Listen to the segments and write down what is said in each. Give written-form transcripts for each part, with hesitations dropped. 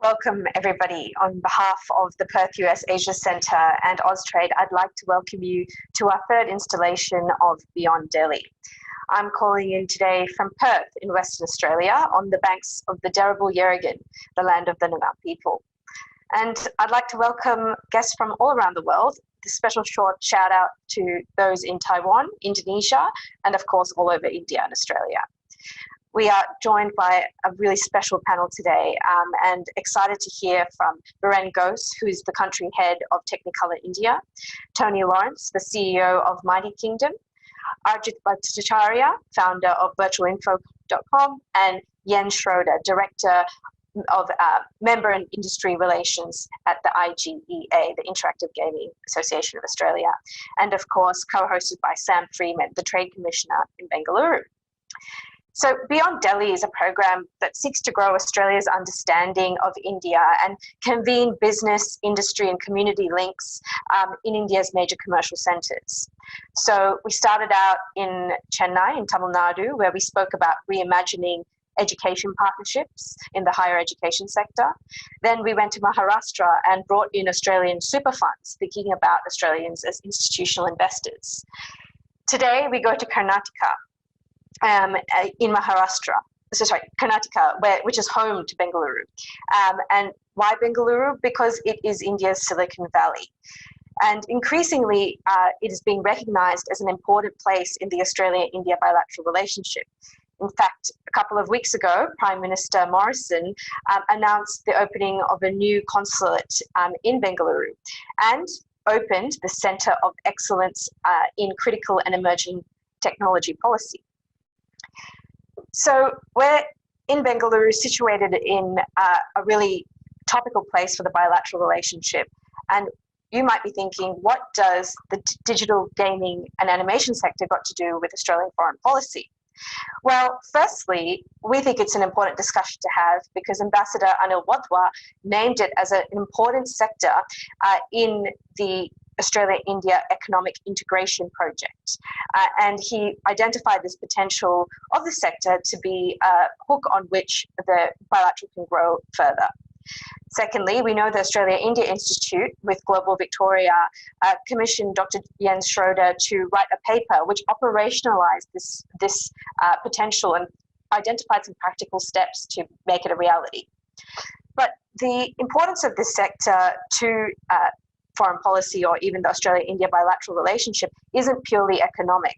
Welcome everybody. On behalf of the Perth US Asia Centre and Austrade, I'd like to welcome you to our third installation of Beyond Delhi. I'm calling in today from Perth in Western Australia on the banks of the Derribul Yerrigan, the land of the Noongar people. And I'd like to welcome guests from all around the world. A special short shout out to those in Taiwan, Indonesia, and of course all over India and Australia. We are joined by a really special panel today and excited to hear from Biren Ghose, who is the country head of Technicolor India, Tony Lawrence, the CEO of Mighty Kingdom, Arijit, founder of virtualinfo.com, and Jens Schroeder, director of member and industry relations at the IGEA, the Interactive Gaming Association of Australia, and of course co-hosted by Sam Freeman, the Trade Commissioner in Bengaluru. So Beyond Delhi is a program that seeks to grow Australia's understanding of India and convene business, industry and community links in India's major commercial centres. So we started out in Chennai in Tamil Nadu, where we spoke about reimagining education partnerships in the higher education sector. Then we went to Maharashtra and brought in Australian super funds, thinking about Australians as institutional investors. Today we go to Karnataka. In Maharashtra, Karnataka, which is home to Bengaluru. And why Bengaluru? Because it is India's Silicon Valley. And increasingly, it is being recognized as an important place in the Australia-India bilateral relationship. In fact, a couple of weeks ago, Prime Minister Morrison announced the opening of a new consulate in Bengaluru and opened the Centre of Excellence in Critical and Emerging Technology Policy. So we're in Bengaluru, situated in a really topical place for the bilateral relationship. And you might be thinking, what does the digital gaming and animation sector got to do with Australian foreign policy? Well, firstly, we think it's an important discussion to have because Ambassador Anil Wadhwa named it as an important sector in the Australia-India Economic Integration Project. And he identified this potential of the sector to be a hook on which the bilateral can grow further. Secondly, we know the Australia-India Institute with Global Victoria commissioned Dr. Jens Schroeder to write a paper which operationalized this potential and identified some practical steps to make it a reality. But the importance of this sector to foreign policy or even the Australia-India bilateral relationship isn't purely economic.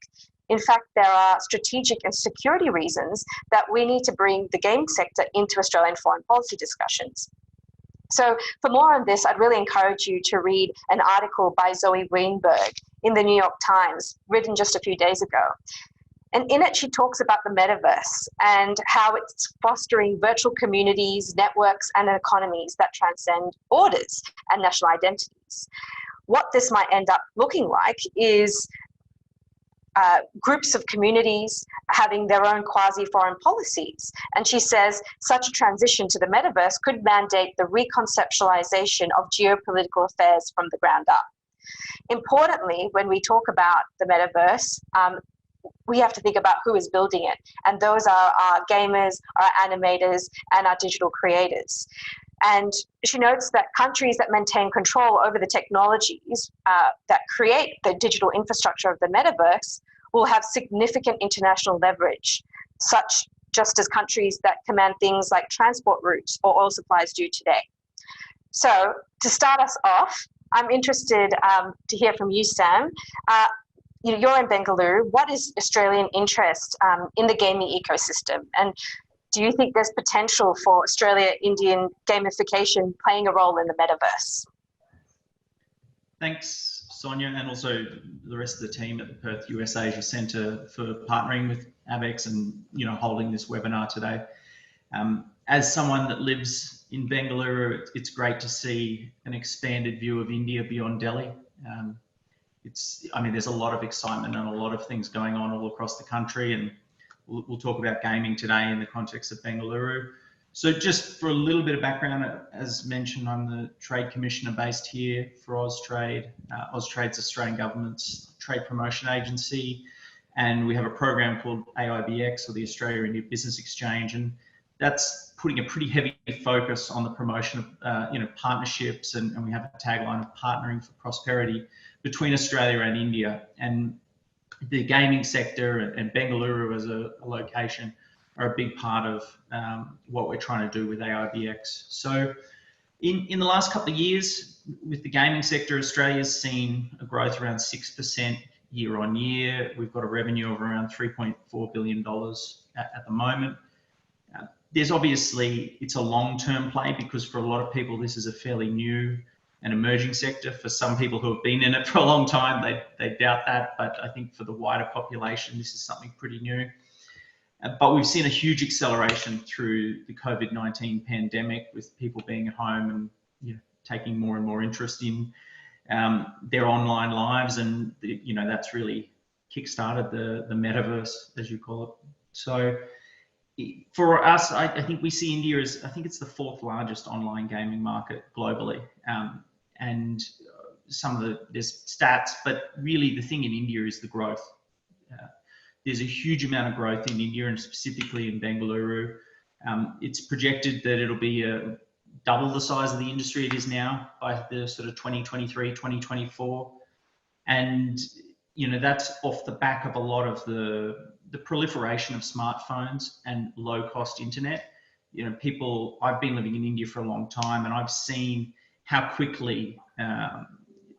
In fact, there are strategic and security reasons that we need to bring the gaming sector into Australian foreign policy discussions. So for more on this, I'd really encourage you to read an article by Zoe Greenberg in the New York Times, written just a few days ago. And in it, she talks about the metaverse and how it's fostering virtual communities, networks, and economies that transcend borders and national identities. What this might end up looking like is groups of communities having their own quasi-foreign policies. And she says such a transition to the metaverse could mandate the reconceptualization of geopolitical affairs from the ground up. Importantly, when we talk about the metaverse, we have to think about who is building it. And those are our gamers, our animators, and our digital creators. And she notes that countries that maintain control over the technologies that create the digital infrastructure of the metaverse will have significant international leverage, such just as countries that command things like transport routes or oil supplies do today. So to start us off, I'm interested to hear from you, Sam. You're in Bengaluru. What is Australian interest in the gaming ecosystem? And do you think there's potential for Australia-Indian gamification playing a role in the metaverse? Thanks, Sonia, and also the rest of the team at the Perth US Asia Centre for partnering with ABEX and holding this webinar today. As someone that lives in Bengaluru, it's great to see an expanded view of India beyond Delhi. There's a lot of excitement and a lot of things going on all across the country, and we'll talk about gaming today in the context of Bengaluru. So just for a little bit of background, as mentioned, I'm the Trade Commissioner based here for Austrade. Austrade's Australian government's trade promotion agency, and we have a program called AIBX, or the Australia-India Business Exchange, and that's putting a pretty heavy focus on the promotion of partnerships, and we have a tagline of partnering for prosperity between Australia and India. And the gaming sector and Bengaluru as a location are a big part of what we're trying to do with AIBX. So in the last couple of years, with the gaming sector, Australia's seen a growth around 6% year on year. We've got a revenue of around $3.4 billion at the moment. There's obviously, it's a long-term play, because for a lot of people, this is a fairly new and emerging sector. For some people who have been in it for a long time, they doubt that. But I think for the wider population, this is something pretty new. But we've seen a huge acceleration through the COVID-19 pandemic, with people being at home and taking more and more interest in their online lives, and that's really kickstarted the metaverse, as you call it. So for us, I think we see India as, I think it's the 4th largest online gaming market globally. And there's stats, but really the thing in India is the growth. There's a huge amount of growth in India, and specifically in Bengaluru. It's projected that it'll be double the size of the industry it is now by the sort of 2023, 2024. And, that's off the back of a lot of the proliferation of smartphones and low-cost internet. I've been living in India for a long time, and I've seen how quickly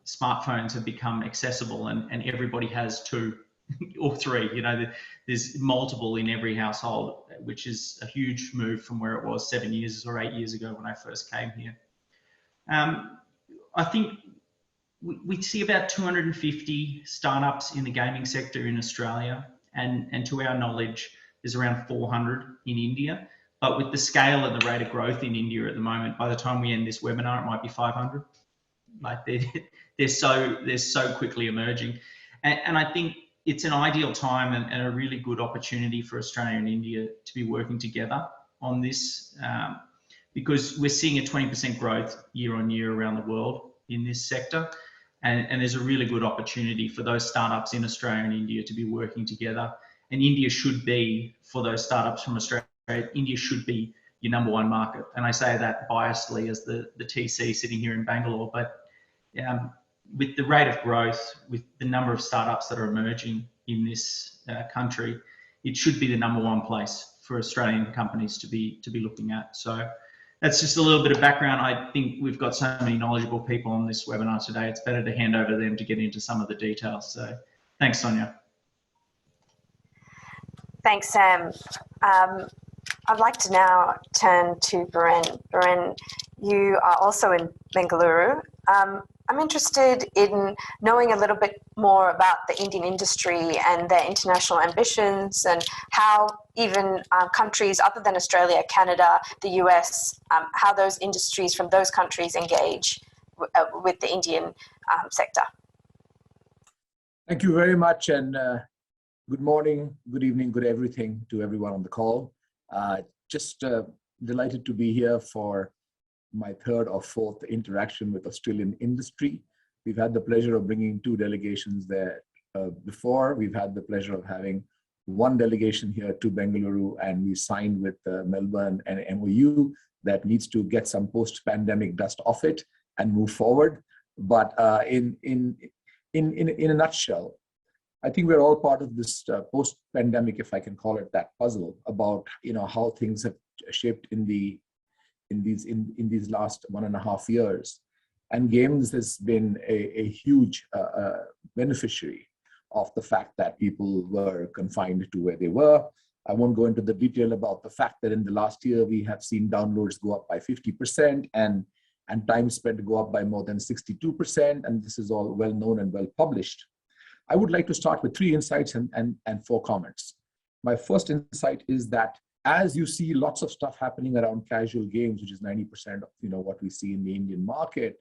smartphones have become accessible, and everybody has 2 or 3. There's multiple in every household, which is a huge move from where it was 7 years or 8 years ago when I first came here. I think we see about 250 startups in the gaming sector in Australia, and to our knowledge, there's around 400 in India. But with the scale and the rate of growth in India at the moment, by the time we end this webinar, it might be 500. Like they're so quickly emerging, and I think it's an ideal time and a really good opportunity for Australia and India to be working together on this, because we're seeing a 20% growth year on year around the world in this sector. And there's a really good opportunity for those startups in Australia and India to be working together. And India should be, for those startups from Australia, India should be your #1 market. And I say that biasedly as the TC sitting here in Bangalore, but with the rate of growth, with the number of startups that are emerging in this country, it should be the #1 place for Australian companies to be looking at. So that's just a little bit of background. I think we've got so many knowledgeable people on this webinar today. It's better to hand over to them to get into some of the details. So thanks, Sonia. Thanks, Sam. I'd like to now turn to Beren. Beren, you are also in Bengaluru. I'm interested in knowing a little bit more about the Indian industry and their international ambitions, and how even countries other than Australia, Canada, the US, how those industries from those countries engage with the Indian sector. Thank you very much, and good morning, good evening, good everything to everyone on the call. Just delighted to be here for my 3rd or 4th interaction with Australian industry. We've had the pleasure of bringing 2 delegations there before. We've had the pleasure of having 1 delegation here to Bengaluru, and we signed with Melbourne an MOU that needs to get some post-pandemic dust off it and move forward. But in a nutshell, I think we're all part of this post-pandemic, if I can call it that, puzzle about how things have shaped in these last 1.5 years. And games has been a huge beneficiary of the fact that people were confined to where they were. I won't go into the detail about the fact that in the last year, we have seen downloads go up by 50% and time spent go up by more than 62%. And this is all well known and well published. I would like to start with 3 insights and 4 comments. My first insight is that as you see lots of stuff happening around casual games, which is 90% of what we see in the Indian market,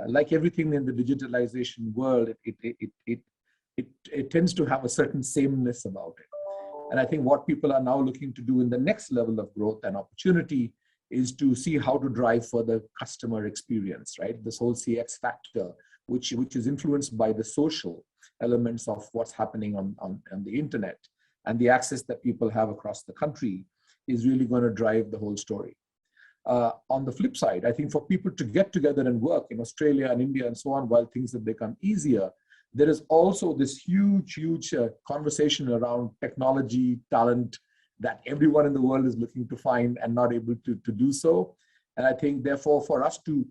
like everything in the digitalization world, it tends to have a certain sameness about it. And I think what people are now looking to do in the next level of growth and opportunity is to see how to drive further customer experience, right? This whole CX factor, which is influenced by the social elements of what's happening on the internet and the access that people have across the country. is really going to drive the whole story. On the flip side, I think for people to get together and work in Australia and India and so on, while things have become easier, there is also this huge conversation around technology, talent that everyone in the world is looking to find and not able to do so. And I think, therefore, for us to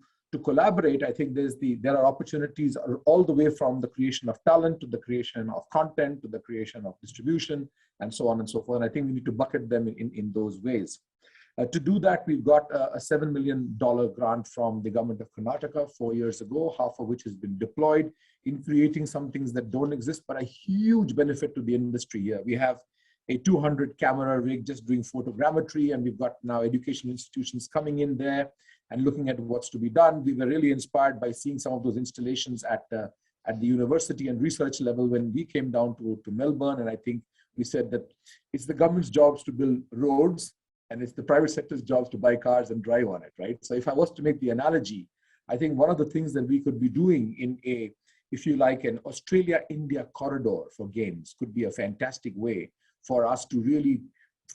collaborate, I think there are opportunities all the way from the creation of talent to the creation of content to the creation of distribution and so on and so forth. And I think we need to bucket them in those ways. To do that, we've got a $7 million grant from the government of Karnataka 4 years ago, half of which has been deployed in creating some things that don't exist, but a huge benefit to the industry here. We have a 200 camera rig just doing photogrammetry, and we've got now education institutions coming in there and looking at what's to be done. We were really inspired by seeing some of those installations at the university and research level when we came down to Melbourne, and I think we said that it's the government's jobs to build roads, and it's the private sector's jobs to buy cars and drive on it, right? So if I was to make the analogy, I think one of the things that we could be doing in if you like, an Australia-India corridor for games could be a fantastic way for us to really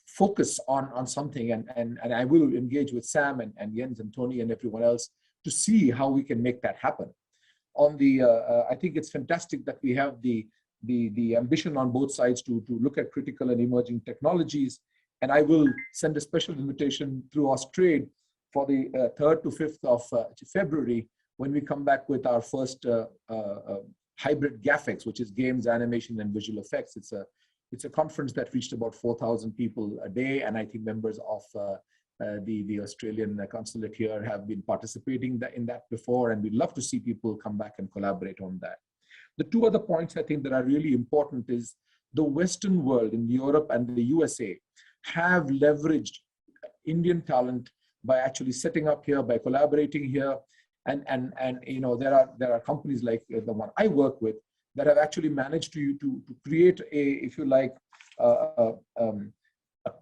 focus on something. And I will engage with Sam and Jens and Tony and everyone else to see how we can make that happen. On the, I think it's fantastic that we have the ambition on both sides to look at critical and emerging technologies. And I will send a special invitation through Austrade for the 3rd to 5th of February when we come back with our first hybrid GAFX, which is games, animation, and visual effects. It's a conference that reached about 4,000 people a day, and I think members of the Australian consulate here have been participating in that before, and we'd love to see people come back and collaborate on that. The two other points I think that are really important is the Western world in Europe and the USA have leveraged Indian talent by actually setting up here, by collaborating here, and you know, there are companies like the one I work with that have actually managed to create a, if you like, a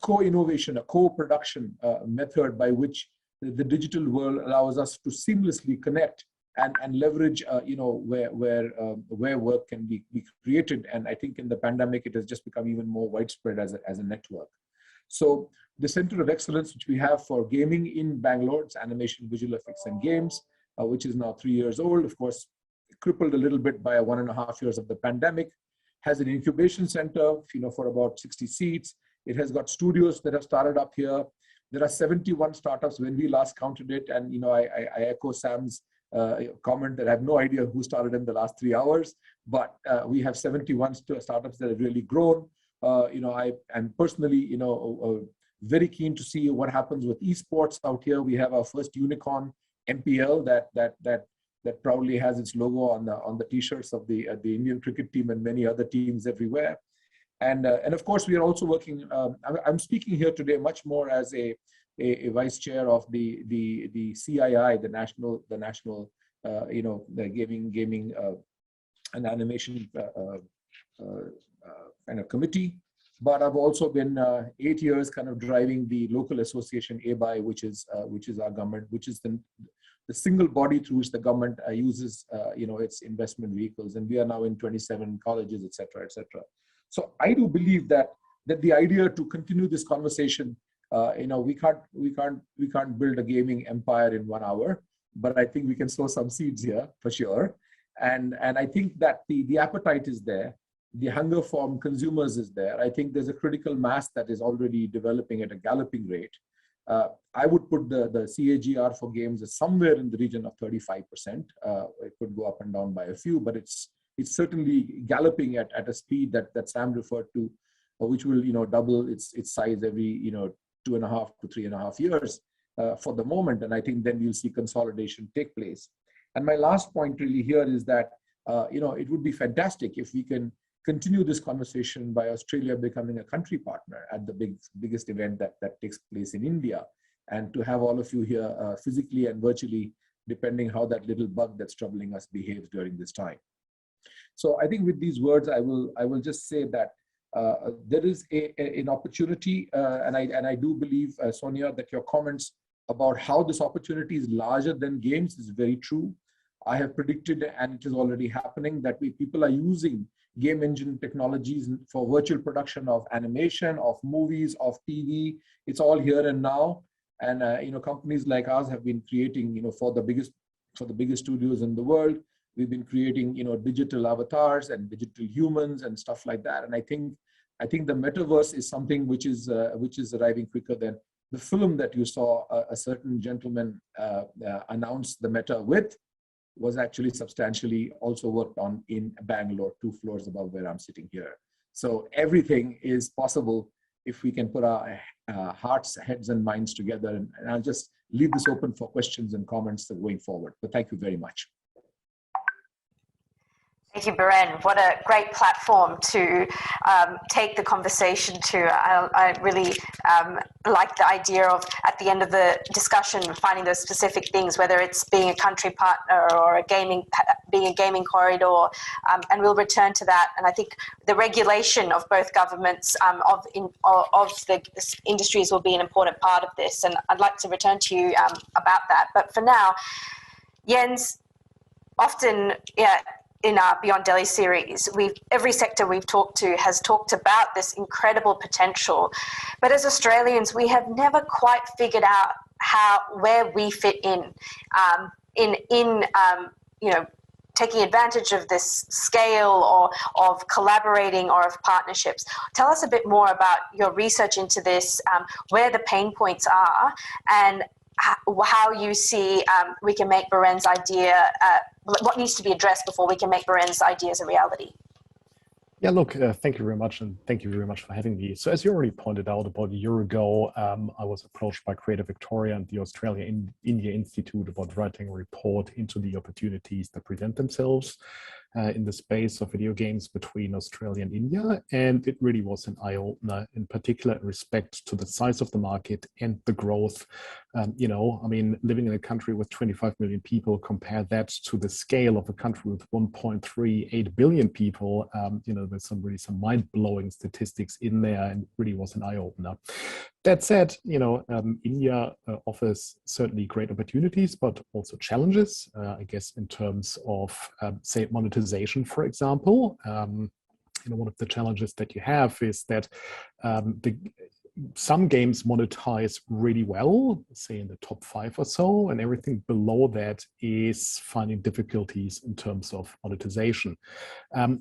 co-innovation, a co-production method by which the digital world allows us to seamlessly connect and leverage, you know, where work can be created. And I think in the pandemic, it has just become even more widespread as a network. So the Center of Excellence, which we have for gaming in Bangalore, it's animation, visual effects, and games, which is now 3 years old, of course, crippled a little bit by 1.5 years of the pandemic, has an incubation center, you know, for about 60 seats. It has got studios that have started up here. There are 71 startups when we last counted it. And, you know, I echo Sam's comment that I have no idea who started in the last 3 hours, but we have 71 startups that have really grown. You know, I am personally, you know, very keen to see what happens with esports out here. We have our first unicorn MPL that proudly has its logo on the t-shirts of the Indian cricket team and many other teams everywhere. And of course, we are also working. I'm speaking here today much more as a vice chair of the CII, the national you know, the gaming and animation kind of committee. But I've also been 8 years kind of driving the local association ABI, which is our government, which is the single body through which the government uses you know, its investment vehicles. And we are now in 27 colleges, et cetera, et cetera. So I do believe that the idea to continue this conversation, you know, we can't build a gaming empire in 1 hour, but I think we can sow some seeds here for sure. And I think that the appetite is there. The hunger from consumers is there. I think there's a critical mass that is already developing at a galloping rate. I would put the CAGR for games as somewhere in the region of 35%. It could go up and down by a few, but it's certainly galloping at a speed that Sam referred to, which will, you know, double its size every, you know, 2.5 to 3.5 years for the moment. And I think then you'll see consolidation take place. And my last point really here is that, you know, it would be fantastic if we can continue this conversation by Australia becoming a country partner at the biggest event that takes place in India, and to have all of you here physically and virtually, depending how that little bug that's troubling us behaves during this time. So I think with these words, I will just say that there is an opportunity, and I do believe, Sonia, that your comments about how this opportunity is larger than games is very true. I have predicted, and it is already happening, that people are using game engine technologies for virtual production of animation, of movies, of TV. It's all here and now. And companies like ours have been creating, for the biggest studios in the world, we've been creating, digital avatars and digital humans and stuff like that. And I think the metaverse is something which is arriving quicker than the film that you saw a certain gentleman announce the meta with, was actually substantially also worked on in Bangalore, 2 floors above where I'm sitting here. So everything is possible if we can put our hearts, heads, and minds together. And I'll just leave this open for questions and comments going forward. But thank you very much. Thank you, Biren. What a great platform to take the conversation to. I really like the idea of, at the end of the discussion, finding those specific things, whether it's being a country partner or being a gaming corridor, and we'll return to that. And I think the regulation of both governments of the industries will be an important part of this. And I'd like to return to you about that. But for now, Jens, often, in our Beyond Delhi series, every sector we've talked to has talked about this incredible potential. But as Australians, we have never quite figured out where we fit in taking advantage of this scale or of collaborating or of partnerships. Tell us a bit more about your research into this, where the pain points are, and how you see we can make Biren's idea, what needs to be addressed before we can make Biren's ideas a reality. Yeah, look, thank you very much, and thank you very much for having me. So as you already pointed out, about a year ago, I was approached by Creative Victoria and the Australia-India Institute about writing a report into the opportunities that present themselves in the space of video games between Australia and India. And it really was an eye-opener, in particular in respect to the size of the market and the growth. Living in a country with 25 million people, compare that to the scale of a country with 1.38 billion people, there's some mind-blowing statistics in there, and it really was an eye-opener. That said, India offers certainly great opportunities, but also challenges, I guess, in terms of, say, monetization, for example. One of the challenges that you have is that some games monetize really well, say in the top 5 or so, and everything below that is finding difficulties in terms of monetization. How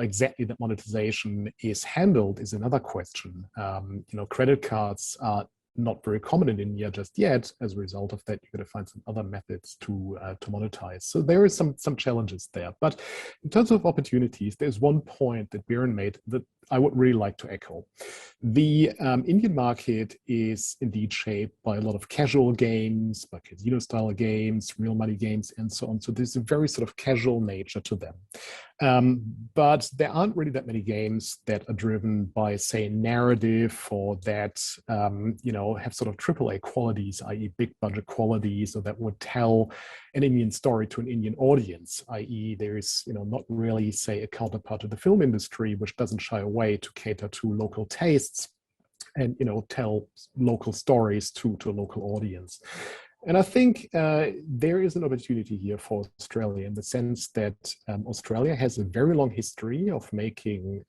exactly that monetization is handled is another question. Credit cards are not very common in India just yet. As a result of that, you're going to find some other methods to monetize. So there is some challenges there. But in terms of opportunities, there's one point that Biren made that I would really like to echo. The Indian market is indeed shaped by a lot of casual games, by casino-style games, real money games, and so on. So there's a very sort of casual nature to them. But there aren't really that many games that are driven by, say, narrative, or that have sort of AAA qualities, i.e. big budget qualities, or that would tell an Indian story to an Indian audience, i.e. there is not really, say, a counterpart to the film industry, which doesn't shy away to cater to local tastes and tell local stories to a local audience. And I think there is an opportunity here for Australia, in the sense that Australia has a very long history of making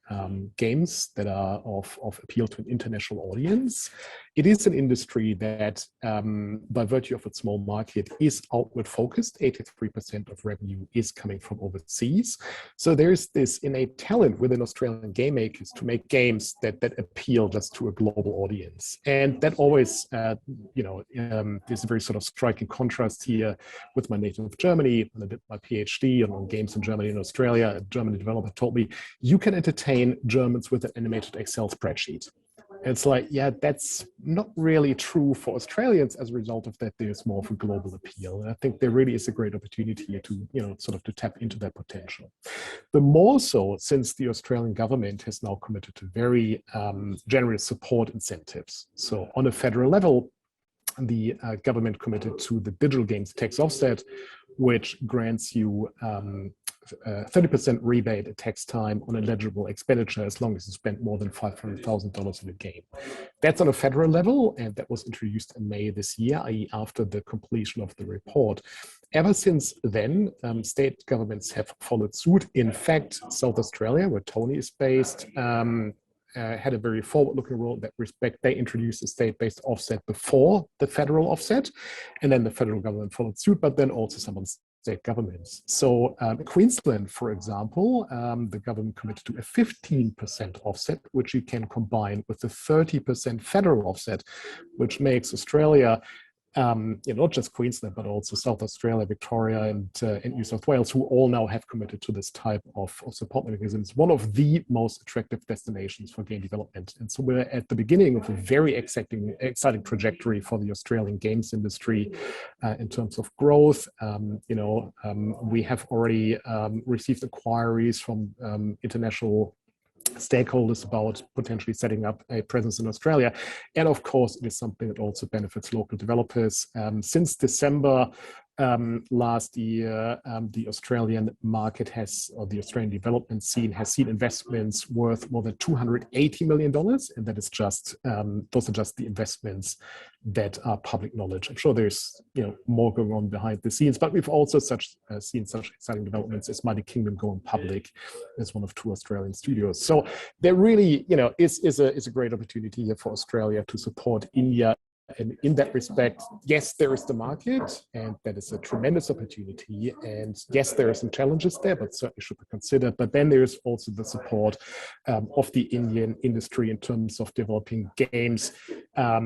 games that are of appeal to an international audience. It is an industry that, by virtue of its small market, is outward focused. 83% of revenue is coming from overseas. So there's this innate talent within Australian game makers to make games that appeal just to a global audience. And that always, there's a very sort of striking contrast here with my native Germany. When I did my PhD on games in Germany and Australia, a German developer told me, you can entertain Germans with an animated Excel spreadsheet. It's like, yeah, that's not really true for Australians. As a result of that, there's more of a global appeal. And I think there really is a great opportunity here to, to tap into that potential. The more so since the Australian government has now committed to very generous support incentives. So on a federal level, the government committed to the digital games tax offset, which grants you 30% rebate at tax time on eligible expenditure as long as you spend more than $500,000 in a game. That's on a federal level, and that was introduced in May this year, i.e. after the completion of the report. Ever since then, state governments have followed suit. In fact, South Australia, where Tony is based, had a very forward-looking role in that respect. They introduced a state-based offset before the federal offset, and then the federal government followed suit, but then also some of the state governments. So Queensland, for example, the government committed to a 15% offset, which you can combine with the 30% federal offset, which makes Australia, not just Queensland, but also South Australia, Victoria, and New South Wales, who all now have committed to this type of support mechanisms, one of the most attractive destinations for game development. And so we're at the beginning of a very exciting trajectory for the Australian games industry in terms of growth. We have already received inquiries from international stakeholders about potentially setting up a presence in Australia. And of course, it is something that also benefits local developers. Since December last year, the Australian market or the Australian development scene has seen investments worth more than $280 million. And that is just, those are just the investments that are public knowledge. I'm sure there's more going on behind the scenes, but we've also seen such exciting developments as Mighty Kingdom going public as one of 2 Australian studios. So there really, is a great opportunity here for Australia to support India. And in that respect, yes, there is the market, and that is a tremendous opportunity. And yes, there are some challenges there, but certainly should be considered. But then there is also the support of the Indian industry in terms of developing games, that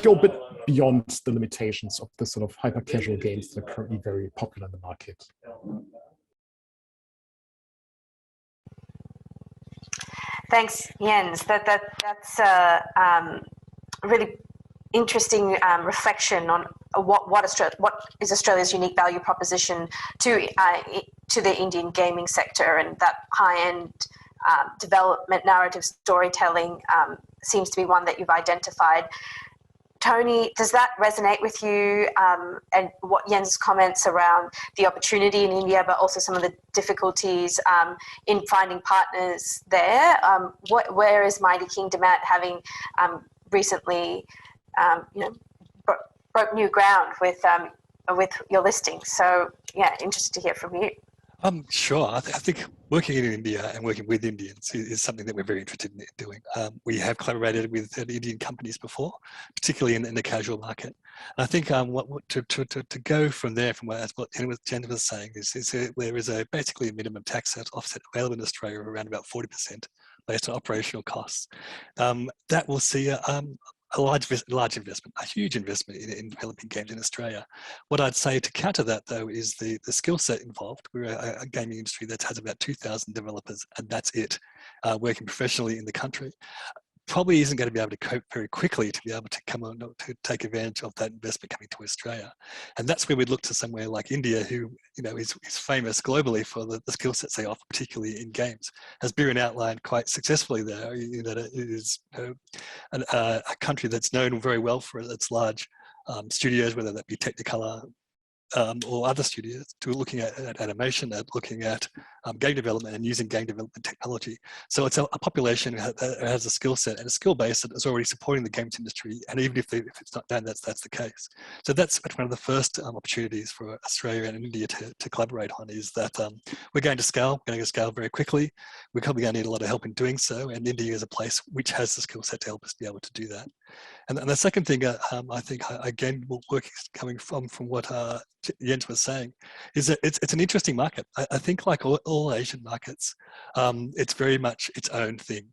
go a bit beyond the limitations of the sort of hyper-casual games that are currently very popular in the market. Thanks, Jens. That's really interesting reflection on what is Australia's unique value proposition to the Indian gaming sector, and that high-end development narrative storytelling seems to be one that you've identified. Tony, does that resonate with you, and what Jens' comments around the opportunity in India, but also some of the difficulties in finding partners there? Where is Mighty Kingdom at, having recently broke new ground with your listing? So yeah, interested to hear from you. Sure. I think working in India and working with Indians is something that we're very interested in doing. We have collaborated with Indian companies before, particularly in the casual market. And I think to go from there, from what Jen was saying, is there is basically a minimum tax offset available in Australia of around about 40% based on operational costs. That will see a large investment, a huge investment in developing games in Australia. What I'd say to counter that, though, is the skill set involved. We're a gaming industry that has about 2,000 developers, and that's it, working professionally in the country. Probably isn't going to be able to cope very quickly to be able to come on to take advantage of that investment coming to Australia. And that's where we'd look to somewhere like India, who is famous globally for the skill sets they offer, particularly in games. As Biren outlined quite successfully there, that it is a country that's known very well for its large studios, whether that be Technicolor, or other studios, to looking at animation, at looking at game development and using game development technology. So it's a population that has a skill set and a skill base that is already supporting the games industry. And even if it's not done, that's the case. So that's one of the first opportunities for Australia and India to collaborate on, is that we're going to scale very quickly. We're probably going to need a lot of help in doing so. And India is a place which has the skill set to help us be able to do that. And the second thing, I think, again, coming from what Jens was saying, is that it's an interesting market. I think, like all Asian markets, it's very much its own thing.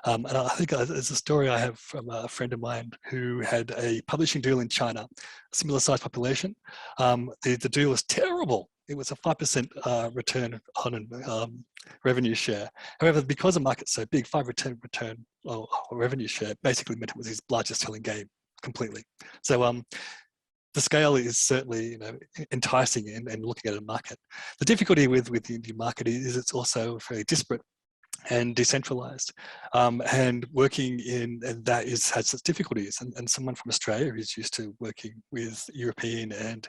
And I think there's a story I have from a friend of mine who had a publishing deal in China, a similar size population. The deal was terrible. It was a 5% return on revenue share. However, because the market's so big, 5% return or revenue share basically meant it was his largest selling game completely. So the scale is certainly enticing and looking at a market. The difficulty with the Indian market is it's also very disparate and decentralized, and working in, and that has its difficulties, and someone from Australia who's used to working with European and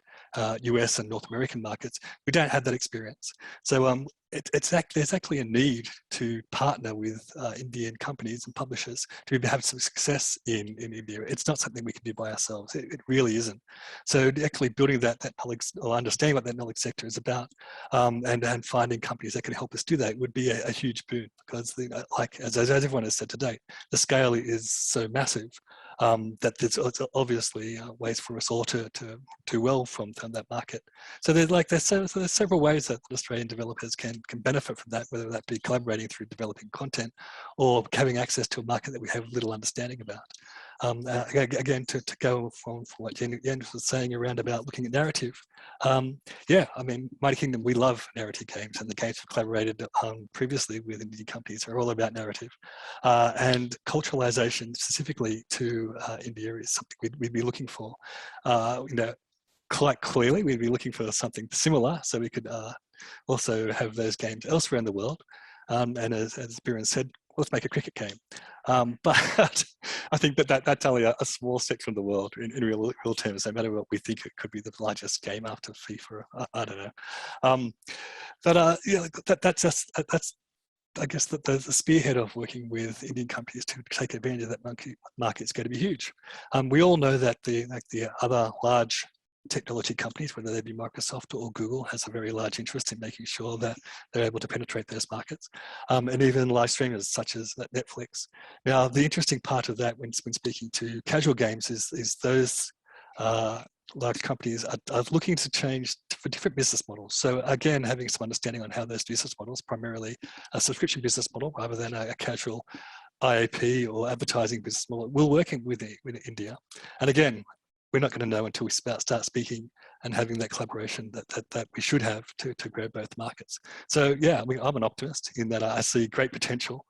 US and North American markets, we don't have that experience. So there's actually a need to partner with Indian companies and publishers to have some success in India. It's not something we can do by ourselves. It really isn't. So actually building that knowledge, or understanding what that knowledge sector is about, and finding companies that can help us do that would be a huge boon, because like as everyone has said today, the scale is so massive that there's obviously ways for us all to do well from that market. So there's several ways that Australian developers can benefit from that, whether that be collaborating through developing content or having access to a market that we have little understanding about. Again, to go from what Jen was saying around about looking at narrative, yeah, I mean, Mighty Kingdom, we love narrative games, and the games we've collaborated previously with Indian companies are all about narrative. And culturalization specifically to India is something we'd be looking for. You know, quite clearly, we'd be looking for something similar, so we could also have those games elsewhere in the world. And as Biren said, let's make a cricket game. But I think that's only a small section of the world in real terms, no matter what we think it could be the largest game after FIFA. I don't know. But yeah, that's I guess the spearhead of working with Indian companies to take advantage of that market is going to be huge. We all know that the other large technology companies, whether they be Microsoft or Google, has a very large interest in making sure that they're able to penetrate those markets, and even live streamers such as Netflix. Now, the interesting part of that when speaking to casual games is those large companies are looking to change for different business models. So again, having some understanding on how those business models, primarily a subscription business model rather than a casual IAP or advertising business model, we're working with India. And again, we're not going to know until we start speaking and having that collaboration that we should have to grow both markets. So yeah, I'm an optimist in that I see great potential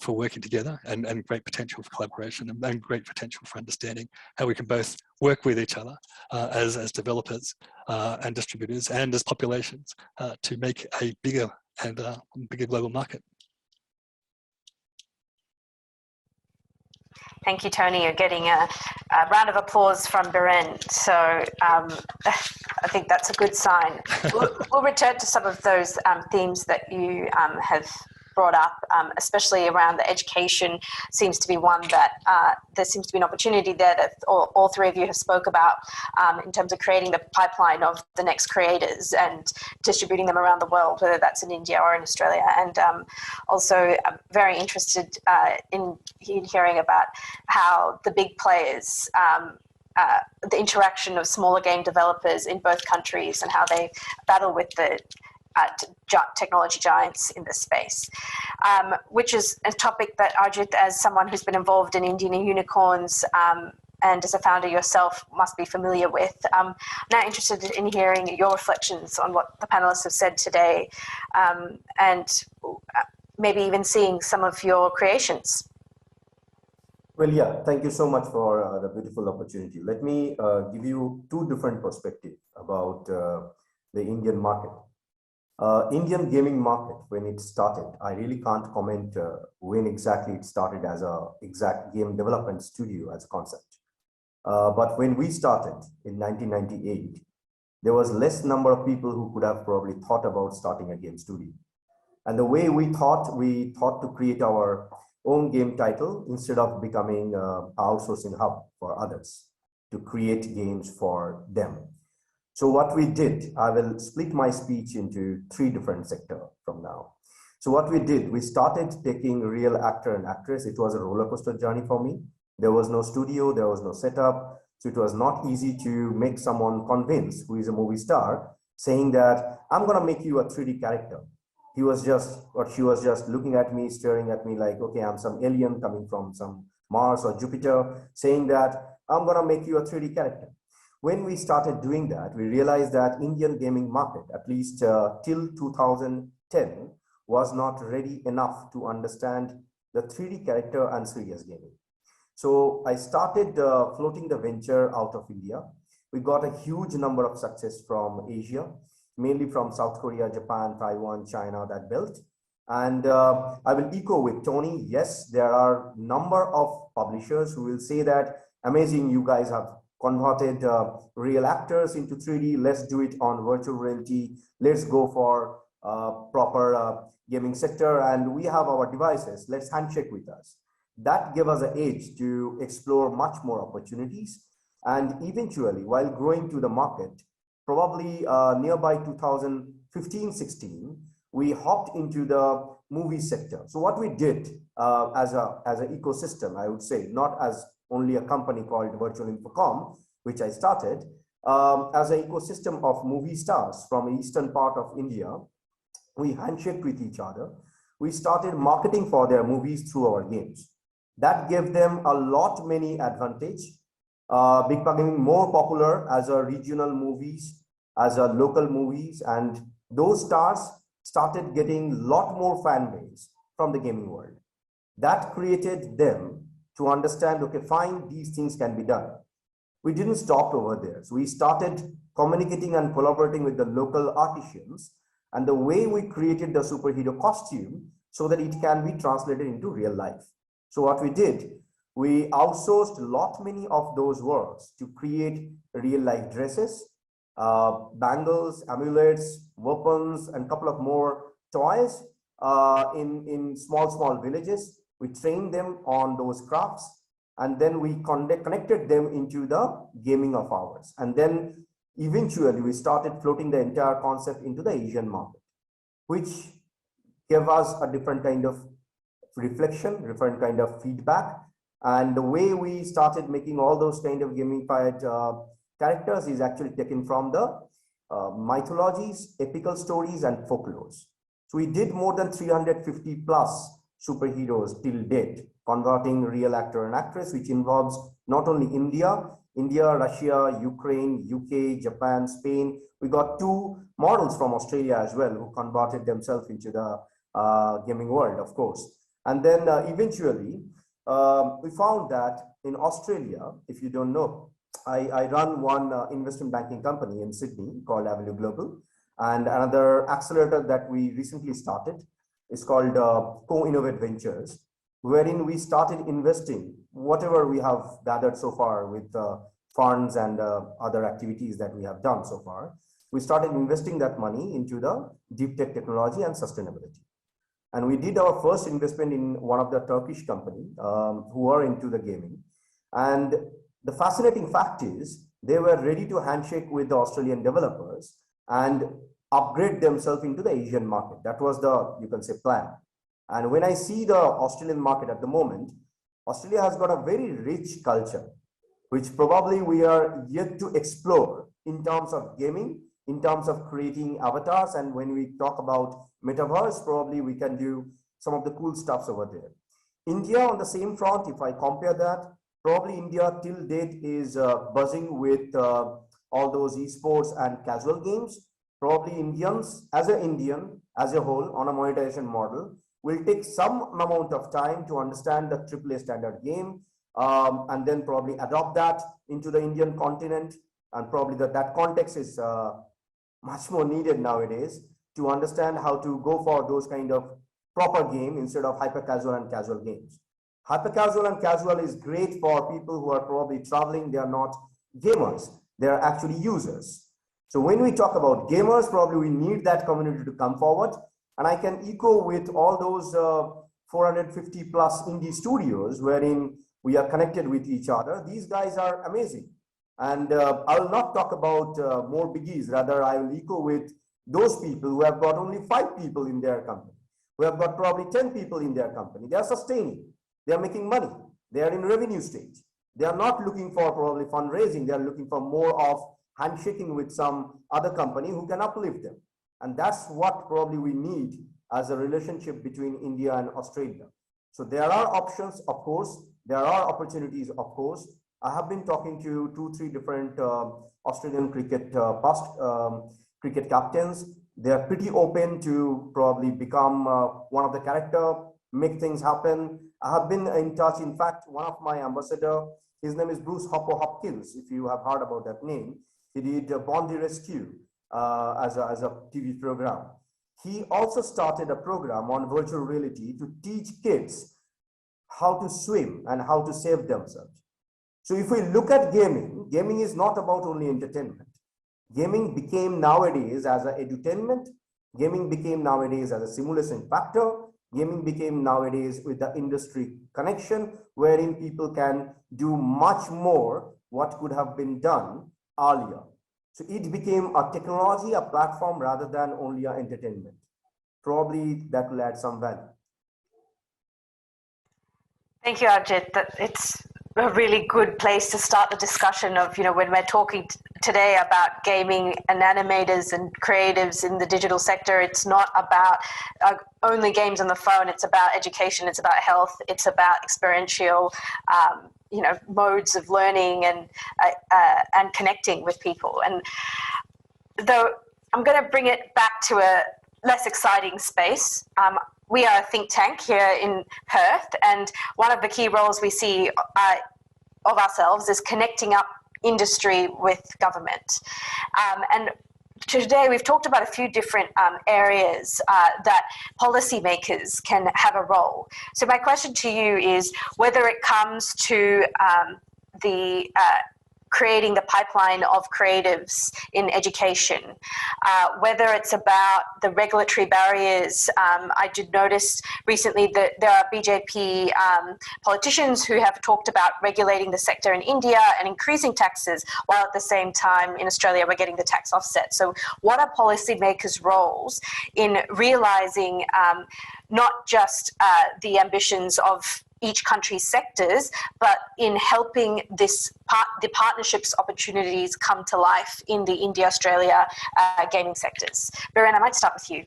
for working together, and great potential for collaboration, and great potential for understanding how we can both work with each other as developers and distributors and as populations to make a bigger and bigger global market. Thank you, Tony. You're getting a round of applause from Biren. So I think that's a good sign. We'll return to some of those themes that you have brought up, especially around the education seems to be one that there seems to be an opportunity there that all three of you have spoke about in terms of creating the pipeline of the next creators and distributing them around the world, whether that's in India or in Australia. And also I'm very interested in hearing about how the big players, the interaction of smaller game developers in both countries and how they battle with the technology giants in this space, which is a topic that Arijit, as someone who's been involved in Indian unicorns and as a founder yourself, must be familiar with. Now interested in hearing your reflections on what the panelists have said today, and maybe even seeing some of your creations. Well, yeah, thank you so much for the beautiful opportunity. Let me give you two different perspectives about the Indian market. Indian gaming market, when it started, I really can't comment when exactly it started as a exact game development studio as a concept. But when we started in 1998, there was less number of people who could have probably thought about starting a game studio. And the way we thought to create our own game title instead of becoming an outsourcing hub for others to create games for them. So what we did, I will split my speech into three different sectors from now. So what we did, we started taking real actor and actress. It was a roller coaster journey for me. There was no studio, there was no setup. So it was not easy to make someone convince who is a movie star saying that I'm gonna make you a 3D character. He was just, or she was just looking at me, staring at me like, okay, I'm some alien coming from some Mars or Jupiter, saying that I'm gonna make you a 3D character. When we started doing that, we realized that Indian gaming market, at least till 2010, was not ready enough to understand the 3D character and serious gaming. So I started floating the venture out of India. We got a huge number of success from Asia, mainly from South Korea, Japan, Taiwan, China, that belt. And I will echo with Tony. Yes, there are number of publishers who will say that amazing, you guys have converted real actors into 3D. Let's do it on virtual reality. Let's go for proper gaming sector, and we have our devices. Let's handshake with us. That gave us an edge to explore much more opportunities. And eventually, while growing to the market, probably nearby 2015-16, we hopped into the movie sector. So what we did as an ecosystem, I would say, not as only a company called Virtual Infocom, which I started, as an ecosystem of movie stars from the eastern part of India. We handshake with each other. We started marketing for their movies through our games. That gave them a lot many advantage, becoming more popular as a regional movies, as a local movies, and those stars started getting a lot more fan base from the gaming world. That created them to understand, okay, fine, these things can be done. We didn't stop over there. So we started communicating and collaborating with the local artisans, and the way we created the superhero costume so that it can be translated into real life. So what we did, we outsourced a lot many of those works to create real life dresses, bangles, amulets, weapons, and a couple of more toys in small villages. We trained them on those crafts, and then we connected them into the gaming of ours. And then eventually we started floating the entire concept into the Asian market, which gave us a different kind of reflection, different kind of feedback. And the way we started making all those kind of gamified characters is actually taken from the mythologies, epical stories, and folklores. So we did more than 350 plus superheroes till date, converting real actor and actress, which involves not only India, Russia, Ukraine, UK, Japan, Spain. We got 2 models from Australia as well who converted themselves into the gaming world, of course. And then eventually, we found that in Australia, if you don't know, I run one investment banking company in Sydney called Avenue Global, and another accelerator that we recently started is called Co-Innovate Ventures, wherein we started investing whatever we have gathered so far with funds and other activities that we have done so far. We started investing that money into the deep tech technology and sustainability. And we did our first investment in one of the Turkish company who are into the gaming. And the fascinating fact is they were ready to handshake with the Australian developers and upgrade themselves into the Asian market. That was the, you can say, plan. And when I see the Australian market at the moment, Australia has got a very rich culture, which probably we are yet to explore in terms of gaming, in terms of creating avatars. And when we talk about metaverse, probably we can do some of the cool stuffs over there. India on the same front, if I compare that, probably India till date is buzzing with all those esports and casual games. Probably Indians, as an Indian, as a whole, on a monetization model, will take some amount of time to understand the AAA standard game, and then probably adopt that into the Indian continent. And probably that context is much more needed nowadays to understand how to go for those kind of proper game instead of hyper casual and casual games. Hyper casual and casual is great for people who are probably traveling. They are not gamers. They are actually users. So when we talk about gamers, probably we need that community to come forward. And I can echo with all those 450 plus indie studios wherein we are connected with each other. These guys are amazing. And I will not talk about more biggies. Rather, I will echo with those people who have got only 5 people in their company, who have got probably 10 people in their company. They are sustaining. They are making money. They are in revenue stage. They are not looking for probably fundraising. They are looking for more of handshaking with some other company who can uplift them. And that's what probably we need as a relationship between India and Australia. So there are options, of course. There are opportunities, of course. I have been talking to 2-3 different Australian cricket cricket captains. They are pretty open to probably become one of the character, make things happen. I have been in touch. In fact, one of my ambassador, his name is Bruce Hopper Hopkins, if you have heard about that name. He did Bondi Rescue as a TV program. he also started a program on virtual reality to teach kids how to swim and how to save themselves. So if we look at gaming, gaming is not about only entertainment. Gaming became nowadays as an edutainment. Gaming became nowadays as a simulation factor. Gaming became nowadays with the industry connection, wherein people can do much more what could have been done earlier. So it became a technology, a platform, rather than only an entertainment. Probably that will add some value. Thank you, Arijit. It's a really good place to start the discussion of, when we're talking today about gaming and animators and creatives in the digital sector, it's not about only games on the phone. It's about education. It's about health. It's about experiential, modes of learning and connecting with people. And though I'm going to bring it back to a less exciting space. We are a think tank here in Perth, and one of the key roles we see of ourselves is connecting up industry with government. And today we've talked about a few different areas that policymakers can have a role. So my question to you is whether it comes to the creating the pipeline of creatives in education, whether it's about the regulatory barriers. I did notice recently that there are BJP politicians who have talked about regulating the sector in India and increasing taxes, while at the same time in Australia we're getting the tax offset. So what are policymakers' roles in realising not just the ambitions of each country's sectors, but in helping the partnerships opportunities come to life in the India-Australia gaming sectors? Biren, I might start with you.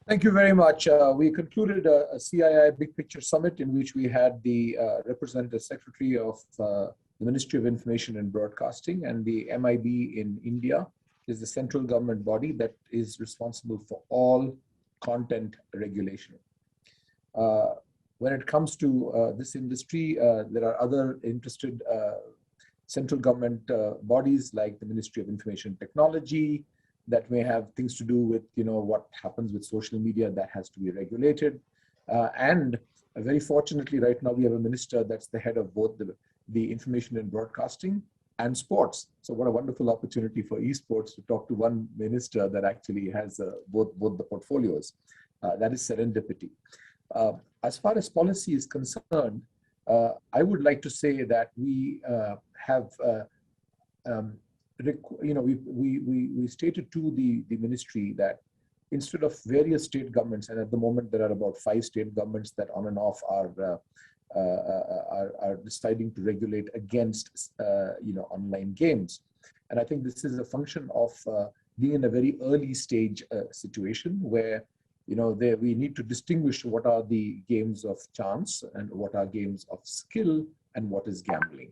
Thank you very much. We concluded a CII Big Picture Summit in which we had the representative secretary of the Ministry of Information and Broadcasting, and the MIB in India is the central government body that is responsible for all content regulation. When it comes to this industry, there are other interested central government bodies like the Ministry of Information Technology that may have things to do with what happens with social media that has to be regulated. And very fortunately, right now we have a minister that's the head of both the information and broadcasting and sports. So what a wonderful opportunity for esports to talk to one minister that actually has both the portfolios. That is serendipity. As far as policy is concerned, I would like to say that we have, we stated to the ministry that instead of various state governments, and at the moment there are about 5 state governments that on and off are deciding to regulate against, online games. And I think this is a function of being in a very early stage situation where we need to distinguish what are the games of chance and what are games of skill and what is gambling.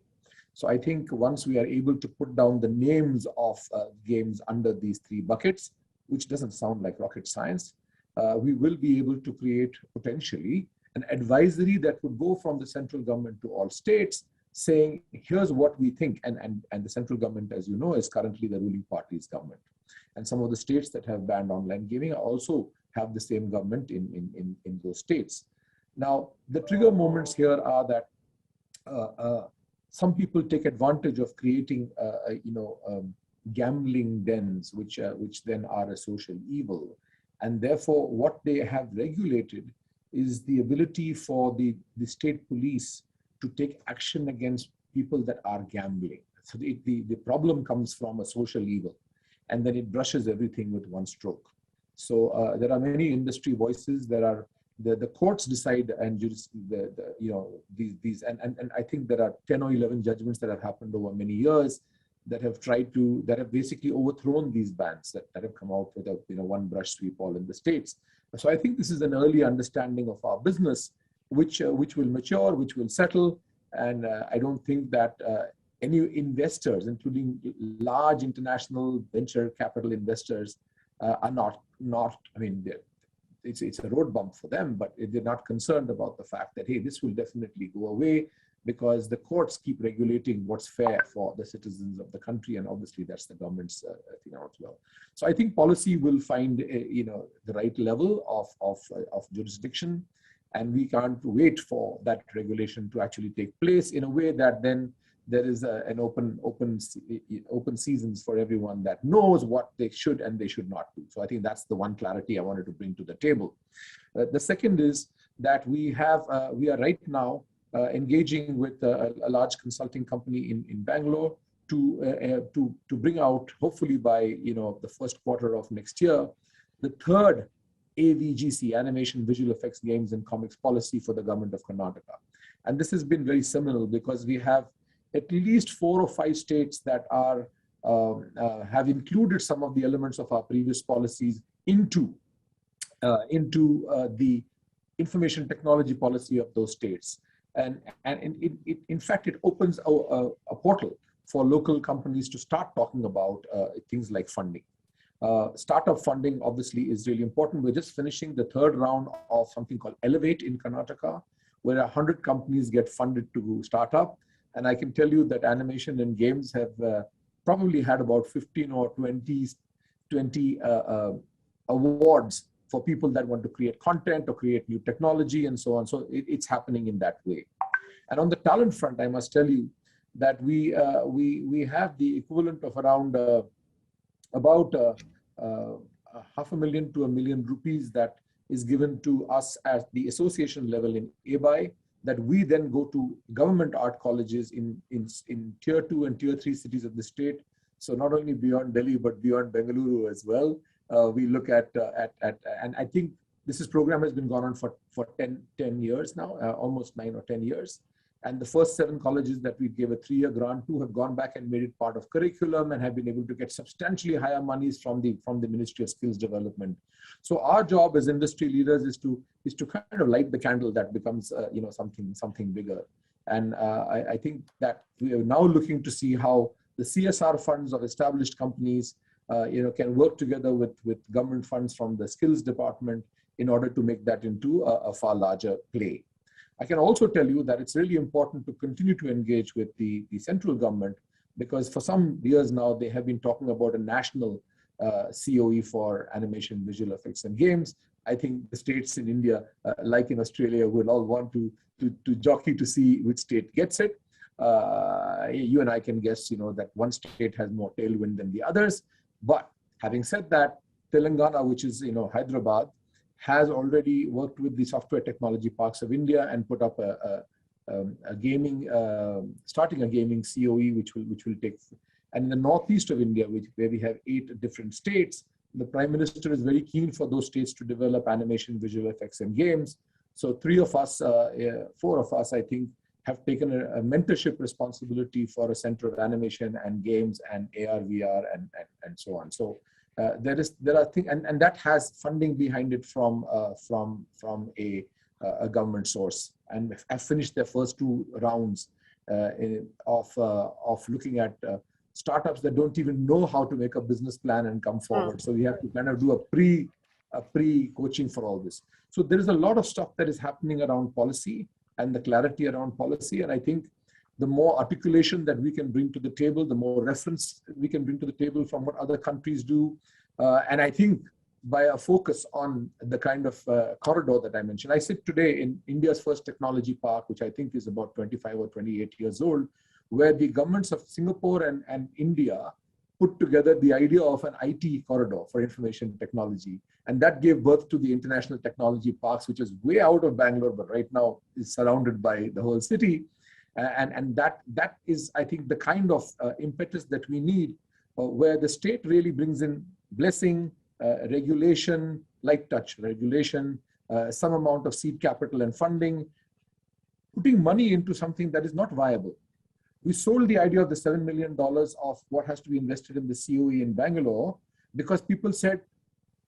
So I think once we are able to put down the names of games under these 3 buckets, which doesn't sound like rocket science, we will be able to create potentially an advisory that would go from the central government to all states saying, here's what we think. And the central government, as you know, is currently the ruling party's government. And some of the states that have banned online gaming also have the same government in those states. Now, the trigger moments here are that some people take advantage of creating, gambling dens, which then are a social evil. And therefore, what they have regulated is the ability for the state police to take action against people that are gambling. So the problem comes from a social evil, and then it brushes everything with one stroke. So there are many industry voices. There are the courts decide, and these and I think there are 10 or 11 judgments that have happened over many years that have basically overthrown these bans that have come out with a one brush sweep all in the states. So I think this is an early understanding of our business, which will mature, which will settle, and I don't think that any investors, including large international venture capital investors, are not. I mean, it's a road bump for them, but they're not concerned about the fact that, hey, this will definitely go away. because the courts keep regulating what's fair for the citizens of the country, and obviously that's the government's thing as well. So I think policy will find the right level of jurisdiction, and we can't wait for that regulation to actually take place in a way that then there is an open seasons for everyone that knows what they should and they should not do. So I think that's the one clarity I wanted to bring to the table. The second is that we are right now engaging with a large consulting company in Bangalore to bring out, hopefully by the first quarter of next year, the third AVGC, Animation, Visual Effects, Games and Comics policy for the government of Karnataka. And this has been very seminal because we have at least 4 or 5 states that are have included some of the elements of our previous policies into the information technology policy of those states. And in fact, it opens a portal for local companies to start talking about things like funding. Startup funding obviously is really important. We're just finishing the 3rd round of something called Elevate in Karnataka, where 100 companies get funded to start up. And I can tell you that animation and games have probably had about 15 or 20 awards for people that want to create content or create new technology and so on. So it's happening in that way. And on the talent front, I must tell you that we have the equivalent of around about $500,000 to $1 million rupees that is given to us at the association level in ABI, that we then go to government art colleges in tier 2 and tier 3 cities of the state. So not only beyond Delhi, but beyond Bengaluru as well. We look at and I think this program has been going on for 10 years now, almost 9 or 10 years. And the first 7 colleges that we gave a 3-year grant to have gone back and made it part of curriculum and have been able to get substantially higher monies from the Ministry of Skills Development. So our job as industry leaders is to kind of light the candle that becomes something bigger. And I think that we are now looking to see how the CSR funds of established companies can work together with government funds from the skills department in order to make that into a far larger play. I can also tell you that it's really important to continue to engage with the central government, because for some years now, they have been talking about a national COE for animation, visual effects and games. I think the states in India, like in Australia, will all want to jockey to see which state gets it. You and I can guess, that one state has more tailwind than the others. But having said that, Telangana, which is, Hyderabad, has already worked with the software technology parks of India and put up starting a gaming COE, which will take. And in the northeast of India, where we have 8 different states, the Prime Minister is very keen for those states to develop animation, visual effects, and games. So 4 of us, I think, have taken a mentorship responsibility for a center of animation and games and AR, VR, and so on. So there are things, and that has funding behind it from a government source, and have finished their first 2 rounds of looking at startups that don't even know how to make a business plan and come forward. So we have to kind of do a pre-coaching for all this. So there is a lot of stuff that is happening around policy and the clarity around policy, and I think the more articulation that we can bring to the table, the more reference we can bring to the table from what other countries do. And I think by a focus on the kind of corridor that I mentioned. I sit today in India's first technology park, which I think is about 25 or 28 years old, where the governments of Singapore and India put together the idea of an IT corridor for information technology. And that gave birth to the International Technology Parks, which is way out of Bangalore, but right now is surrounded by the whole city. And that is, I think, the kind of impetus that we need, where the state really brings in blessing, regulation, light touch regulation, some amount of seed capital and funding, putting money into something that is not viable. We sold the idea of the $7 million of what has to be invested in the COE in Bangalore because people said,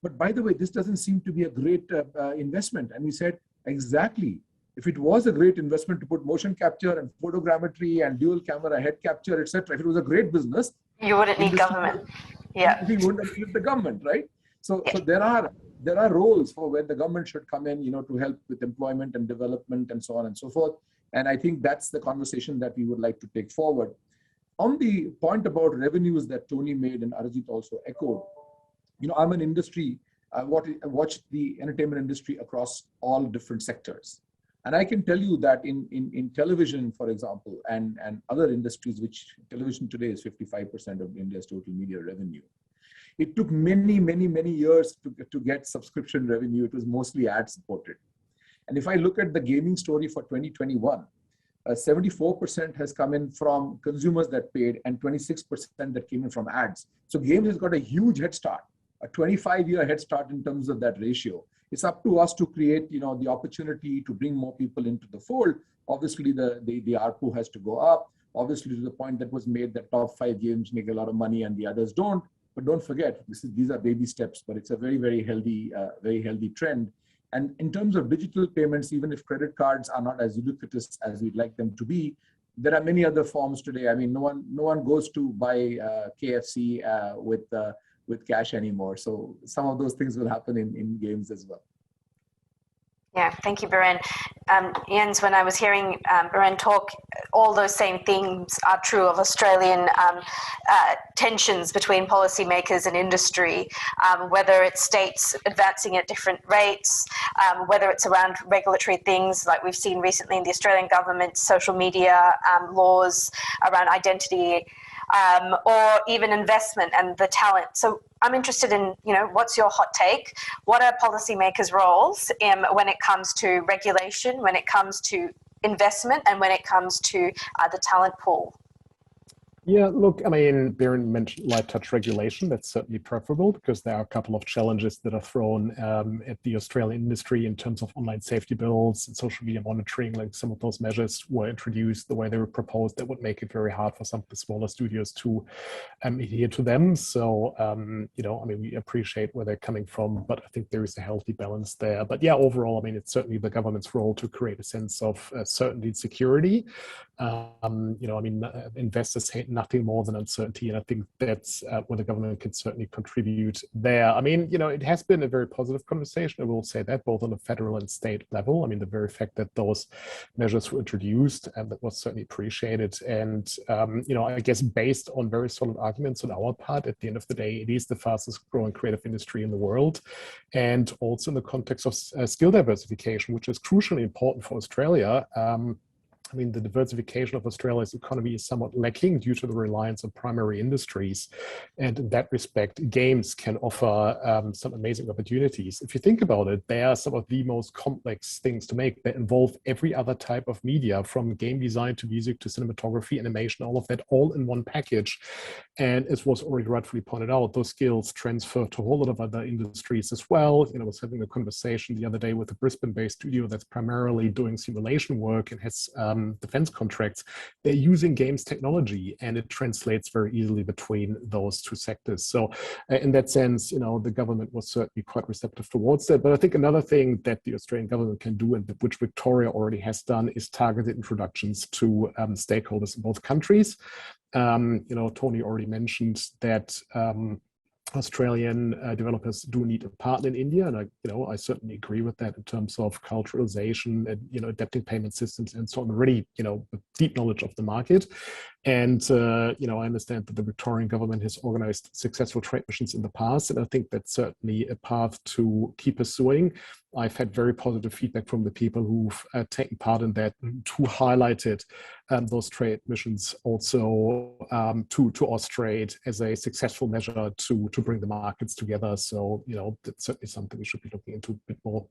but by the way, this doesn't seem to be a great investment. And we said, exactly. If it was a great investment to put motion capture and photogrammetry and dual camera head capture, etc., if it was a great business, you wouldn't need government. Yeah, we wouldn't need the government, right? So there are roles for where the government should come in, to help with employment and development and so on and so forth. And I think that's the conversation that we would like to take forward. On the point about revenues that Tony made and Arijit also echoed, I'm an industry, I watched the entertainment industry across all different sectors. And I can tell you that in television, for example, and other industries, which television today is 55% of India's total media revenue, it took many, many, many years to get subscription revenue. It was mostly ad supported. And if I look at the gaming story for 2021, 74% has come in from consumers that paid and 26% that came in from ads. So games has got a huge head start, a 25-year head start in terms of that ratio. It's up to us to create, the opportunity to bring more people into the fold. Obviously, the ARPU has to go up. Obviously, to the point that was made that top 5 games make a lot of money and the others don't. But don't forget, these are baby steps, but it's a very, very healthy trend. And in terms of digital payments, even if credit cards are not as ubiquitous as we'd like them to be, there are many other forms today. I mean, no one goes to buy KFC with cash anymore. So some of those things will happen in games as well. Yeah, thank you, Biren. Jens, when I was hearing Biren talk, all those same things are true of Australian tensions between policymakers and industry, whether it's states advancing at different rates, whether it's around regulatory things like we've seen recently in the Australian government's social media laws around identity, or even investment and the talent. So I'm interested in, what's your hot take? What are policymakers' roles when it comes to regulation, when it comes to investment, and when it comes to the talent pool? Yeah, look, I mean, Biren mentioned light touch regulation. That's certainly preferable because there are a couple of challenges that are thrown at the Australian industry in terms of online safety bills and social media monitoring. Like some of those measures were introduced the way they were proposed, that would make it very hard for some of the smaller studios to adhere to them. So, we appreciate where they're coming from, but I think there is a healthy balance there. But yeah, overall, I mean, it's certainly the government's role to create a sense of certainty and security. Investors hate nothing more than uncertainty, and I think that's where the government can certainly contribute there. I mean, it has been a very positive conversation, I will say that, both on the federal and state level. I mean, the very fact that those measures were introduced, and that was certainly appreciated. And, I guess based on very solid arguments on our part, at the end of the day, it is the fastest growing creative industry in the world. And also in the context of skill diversification, which is crucially important for Australia. I mean, the diversification of Australia's economy is somewhat lacking due to the reliance on primary industries. And in that respect, games can offer some amazing opportunities. If you think about it, they are some of the most complex things to make that involve every other type of media, from game design to music to cinematography, animation, all of that, all in one package. And as was already rightfully pointed out, those skills transfer to a whole lot of other industries as well. I was having a conversation the other day with a Brisbane-based studio that's primarily doing simulation work and has defense contracts. They're using games technology, and it translates very easily between those two sectors. So in that sense, the government was certainly quite receptive towards that. But I think another thing that the Australian government can do, and which Victoria already has done, is targeted introductions to stakeholders in both countries. Tony already mentioned that Australian developers do need a partner in India, and I certainly agree with that in terms of culturalization and adapting payment systems and so on. Already deep knowledge of the market, and I understand that the Victorian government has organised successful trade missions in the past, and I think that's certainly a path to keep pursuing. I've had very positive feedback from the people who've taken part in that, who highlighted those trade missions also to Austrade as a successful measure to bring the markets together. So, that's certainly something we should be looking into a bit more.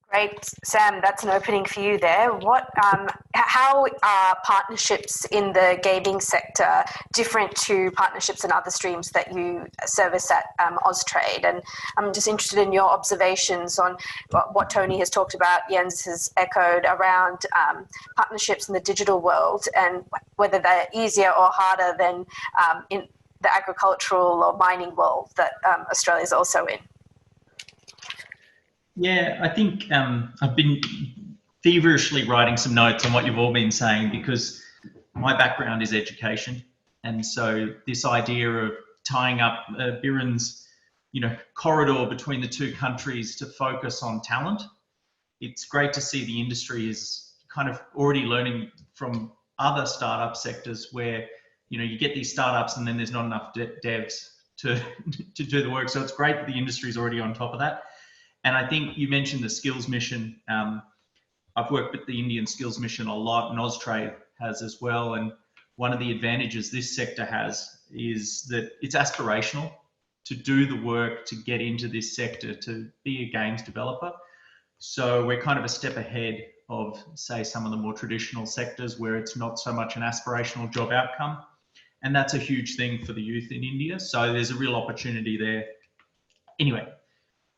Great, Sam, that's an opening for you there. How are partnerships in the gaming sector different to partnerships in other streams that you service at Austrade? And I'm just interested in your observations on what Tony has talked about, Jens has echoed around partnerships in the digital world, and whether they're easier or harder than in the agricultural or mining world that Australia is also in. Yeah, I think I've been feverishly writing some notes on what you've all been saying, because my background is education. And so this idea of tying up Biren's, corridor between the two countries to focus on talent, it's great to see the industry is kind of already learning from other startup sectors where, you know, you get these startups and then there's not enough devs to do the work. So it's great that the industry is already on top of that. And I think you mentioned the skills mission. I've worked with the Indian skills mission a lot, and Austrade has as well. And one of the advantages this sector has is that it's aspirational to do the work to get into this sector, to be a games developer. So we're kind of a step ahead of, say, some of the more traditional sectors where it's not so much an aspirational job outcome. And that's a huge thing for the youth in India. So there's a real opportunity there. Anyway,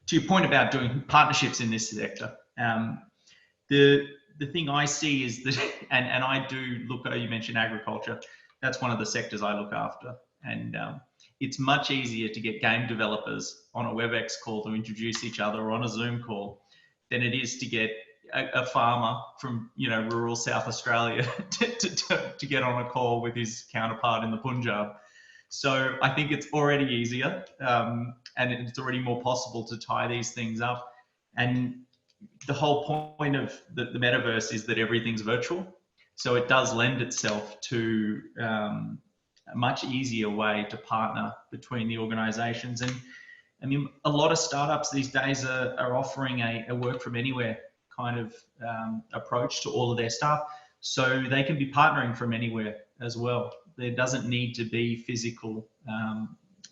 to your point about doing partnerships in this sector, the thing I see is that, and I do look, you mentioned agriculture, that's one of the sectors I look after. And it's much easier to get game developers on a WebEx call to introduce each other or on a Zoom call than it is to get a farmer from, you know, rural South Australia to get on a call with his counterpart in the Punjab. So I think it's already easier, and it's already more possible to tie these things up. And the whole point of the metaverse is that everything's virtual. So it does lend itself to a much easier way to partner between the organizations. And I mean, a lot of startups these days are offering a work from anywhere kind of approach to all of their staff. So they can be partnering from anywhere as well. There doesn't need to be physical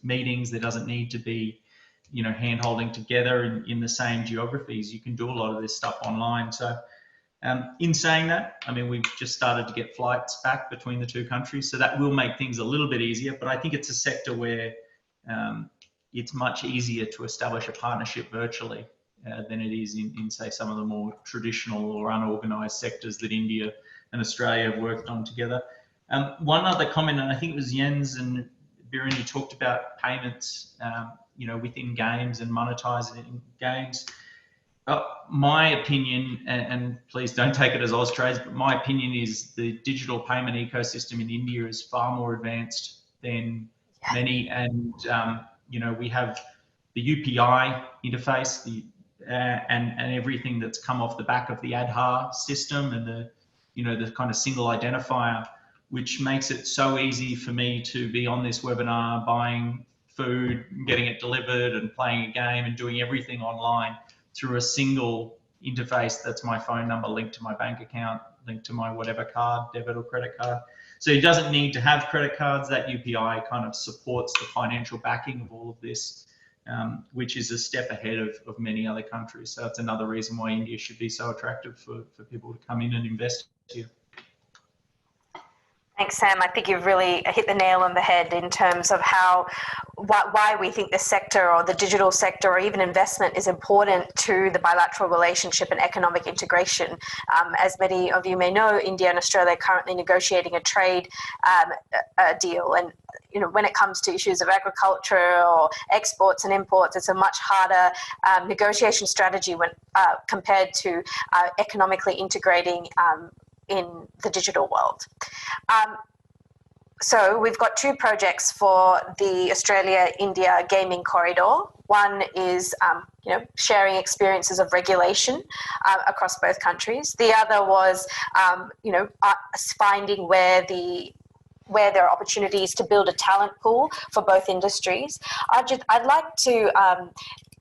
meetings. There doesn't need to be, you know, hand holding together in the same geographies. You can do a lot of this stuff online. So in saying that, I mean, we've just started to get flights back between the two countries. So that will make things a little bit easier, but I think it's a sector where it's much easier to establish a partnership virtually than it is in, say, some of the more traditional or unorganized sectors that India and Australia have worked on together. One other comment, and I think it was Jens and Biren who talked about payments, you know, within games and monetizing games. My opinion, and please don't take it as Austrade's, but my opinion is the digital payment ecosystem in India is far more advanced than many. And, you know, we have the UPI interface, and everything that's come off the back of the Aadhaar system and the, you know, the kind of single identifier, which makes it so easy for me to be on this webinar, buying food, getting it delivered and playing a game and doing everything online through a single interface. That's my phone number linked to my bank account, linked to my whatever card, debit or credit card. So it doesn't need to have credit cards. That UPI kind of supports the financial backing of all of this, which is a step ahead of many other countries. So that's another reason why India should be so attractive for people to come in and invest here. Thanks, Sam. I think you've really hit the nail on the head in terms of why we think the sector or the digital sector or even investment is important to the bilateral relationship and economic integration. As many of you may know, India and Australia are currently negotiating a trade deal. And you know, when it comes to issues of agriculture or exports and imports, it's a much harder negotiation strategy when compared to economically integrating in the digital world. So we've got two projects for the Australia-India gaming corridor. One is, you know, sharing experiences of regulation across both countries. The other was, you know, finding where there are opportunities to build a talent pool for both industries. Arijit, I'd like to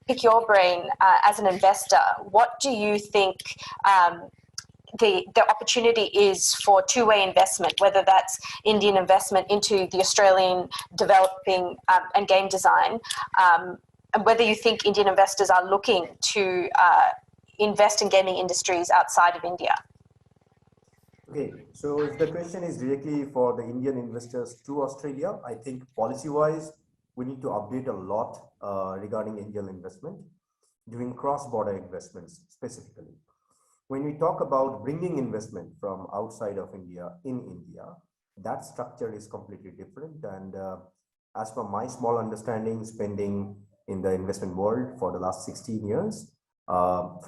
pick your brain as an investor. What do you think the opportunity is for two-way investment, whether that's Indian investment into the Australian developing and game design, and whether you think Indian investors are looking to invest in gaming industries outside of India? Okay, so if the question is directly for the Indian investors to Australia, I think policy-wise, we need to update a lot regarding Indian investment, doing cross-border investments specifically. When we talk about bringing investment from outside of India in India, that structure is completely different. And as per my small understanding, spending in the investment world for the last 16 years,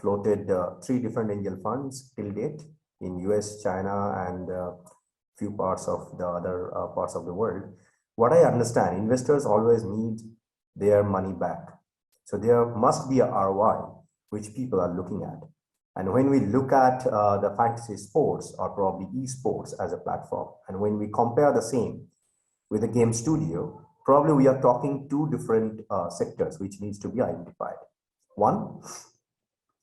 floated 3 different angel funds till date in US, China, and few parts of the other parts of the world. What I understand, investors always need their money back. So there must be a ROI, which people are looking at. And when we look at the fantasy sports or probably esports as a platform, and when we compare the same with a game studio, probably we are talking two different sectors which needs to be identified. One,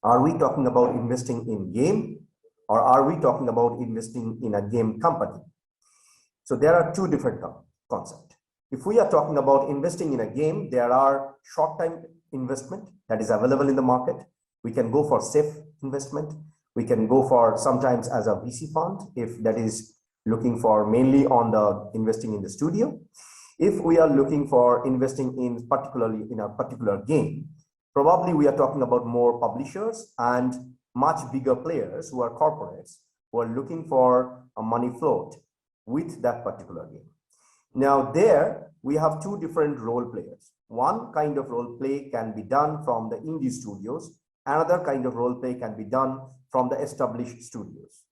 are we talking about investing in game, or are we talking about investing in a game company? So there are two different concepts. If we are talking about investing in a game, there are short-term investment that is available in the market. We can go for safe investment. We can go for sometimes as a VC fund, if that is looking for mainly on the investing in the studio. If we are looking for investing in particularly in a particular game, probably we are talking about more publishers and much bigger players who are corporates who are looking for a money float with that particular game. Now there we have two different role players. One kind of role play can be done from the indie studios. Another kind of role play can be done from the established studios.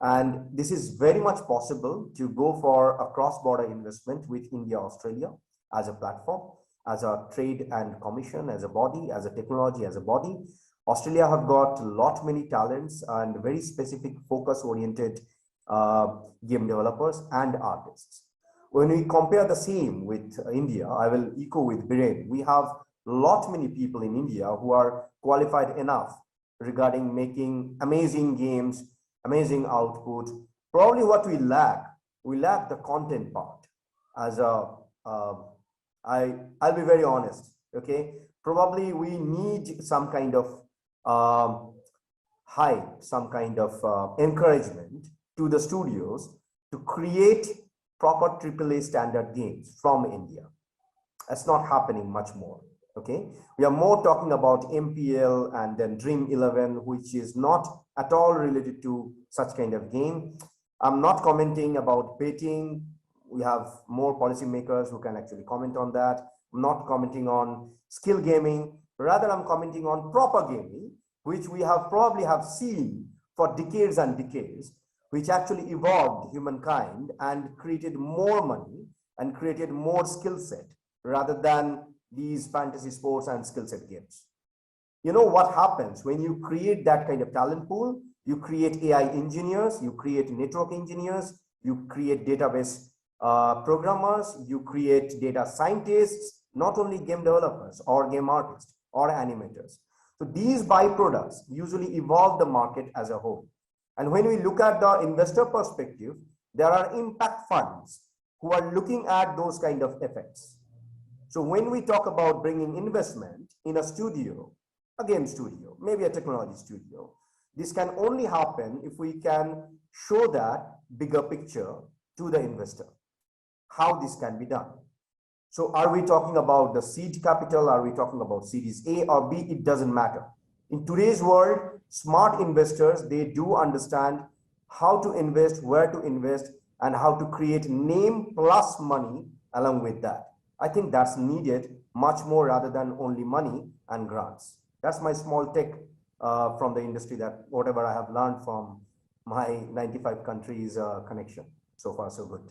And this is very much possible to go for a cross-border investment with India, Australia as a platform, as a trade and commission, as a body, as a technology, as a body. Australia have got lot many talents and very specific focus-oriented game developers and artists. When we compare the same with India, I will echo with Biren. We have lot many people in India who are qualified enough regarding making amazing games, amazing output. Probably what we lack the content part. As I'll be very honest, okay? Probably we need some kind of hype, some kind of encouragement to the studios to create proper AAA standard games from India. That's not happening much more, okay? We are more talking about MPL and then Dream 11, which is not at all related to such kind of game. I'm not commenting about betting. We have more policymakers who can actually comment on that. I'm not commenting on skill gaming. Rather, I'm commenting on proper gaming, which we have probably have seen for decades and decades, which actually evolved humankind and created more money and created more skill set rather than these fantasy sports and skill set games. You know what happens when you create that kind of talent pool? You create AI engineers, you create network engineers, you create database programmers, you create data scientists, not only game developers or game artists or animators. So these byproducts usually evolve the market as a whole. And when we look at the investor perspective, there are impact funds who are looking at those kind of effects. So when we talk about bringing investment in a studio, a game studio, maybe a technology studio, this can only happen if we can show that bigger picture to the investor, how this can be done. So are we talking about the seed capital? Are we talking about series A or B? It doesn't matter. In today's world, smart investors, they do understand how to invest, where to invest, and how to create name plus money along with that. I think that's needed much more rather than only money and grants. That's my small take from the industry, that whatever I have learned from my 95 countries connection. So far, so good.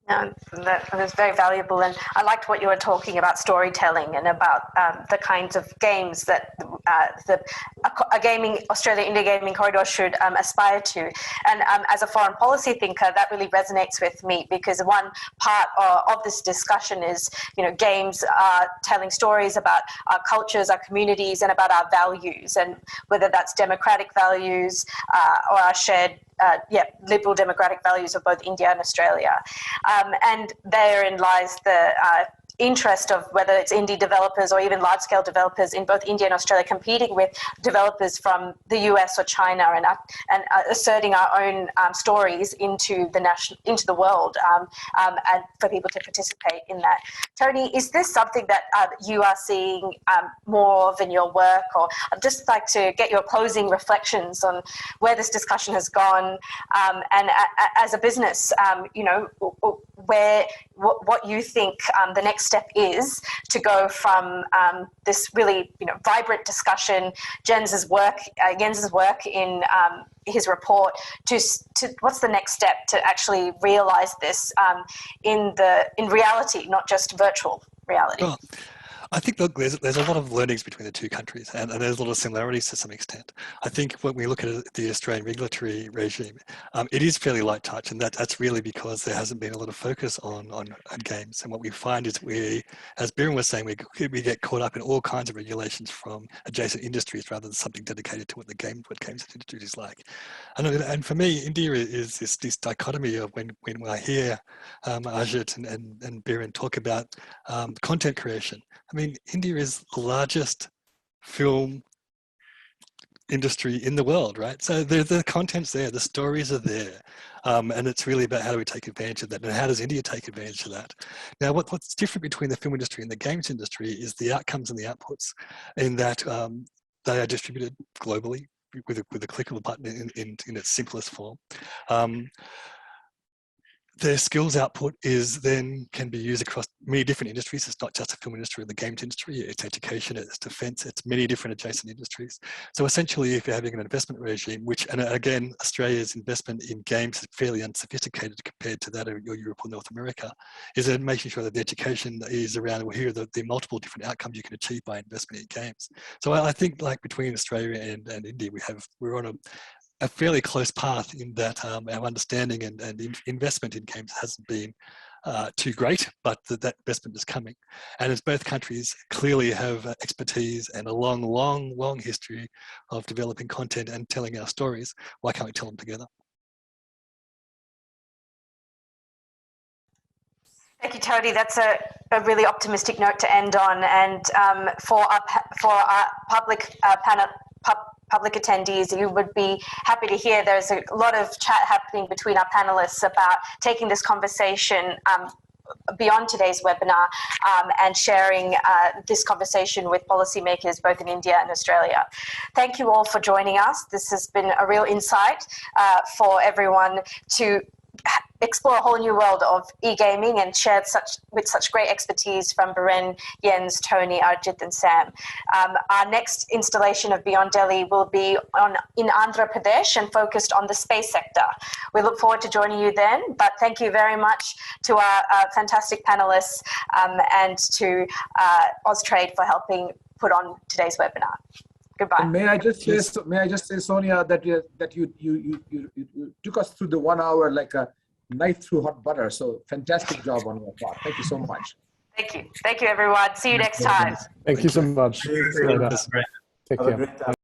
That was very valuable, and I liked what you were talking about storytelling and about the kinds of games that a gaming Australia India gaming corridor should aspire to. And as a foreign policy thinker, that really resonates with me, because one part of this discussion is, games are telling stories about our cultures, our communities, and about our values, and whether that's democratic values or our shared liberal democratic values of both India and Australia. And therein lies the interest of whether it's indie developers or even large-scale developers in both India and Australia competing with developers from the US or China, and asserting our own stories into the world, and for people to participate in that. Tony, is this something that you are seeing more of in your work? Or I'd just like to get your closing reflections on where this discussion has gone, and as a business, what you think the next step is to go from this really vibrant discussion, Jens's work in his report, to what's the next step to actually realize this in reality, not just virtual reality. Well, I think, look, there's a lot of learnings between the two countries, and there's a lot of similarities to some extent. I think when we look at the Australian regulatory regime, it is fairly light touch, and that's really because there hasn't been a lot of focus on games. And what we find is as Biren was saying, we get caught up in all kinds of regulations from adjacent industries rather than something dedicated to what games industry is like. And for me, India is this dichotomy of when I hear Arijit and Biren talk about content creation. I mean, India is the largest film industry in the world, right? So the content's there, the stories are there. And it's really about how do we take advantage of that, and how does India take advantage of that? Now, what's different between the film industry and the games industry is the outcomes and the outputs, in that they are distributed globally with a click of a button in its simplest form. Their skills output can be used across many different industries. It's not just the film industry or the games industry, it's education, it's defense, it's many different adjacent industries. So essentially, if you're having an investment regime, and again, Australia's investment in games is fairly unsophisticated compared to that of Europe or North America, is then making sure that the education is around, well, here are the multiple different outcomes you can achieve by investment in games. So I think, like, between Australia and India, we're on a fairly close path in that our understanding and investment in games hasn't been too great, but that investment is coming. And as both countries clearly have expertise and a long history of developing content and telling our stories, why can't we tell them together? Thank you, Tony. That's a really optimistic note to end on. And for our public attendees, you would be happy to hear there's a lot of chat happening between our panelists about taking this conversation beyond today's webinar and sharing this conversation with policymakers both in India and Australia. Thank you all for joining us. This has been a real insight for everyone to explore a whole new world of e-gaming, and shared with such great expertise from Biren, Jens, Tony, Arijit and Sam. Our next installation of Beyond Delhi will be in Andhra Pradesh and focused on the space sector. We look forward to joining you then, but thank you very much to our fantastic panelists and to Austrade for helping put on today's webinar. Goodbye. And may I just say, Sonia, that you took us through the 1 hour like a knife through hot butter. So fantastic job on your part. Thank you so much. Thank you. Thank you, everyone. See you next time. Thank you so much. Thank you. Take care.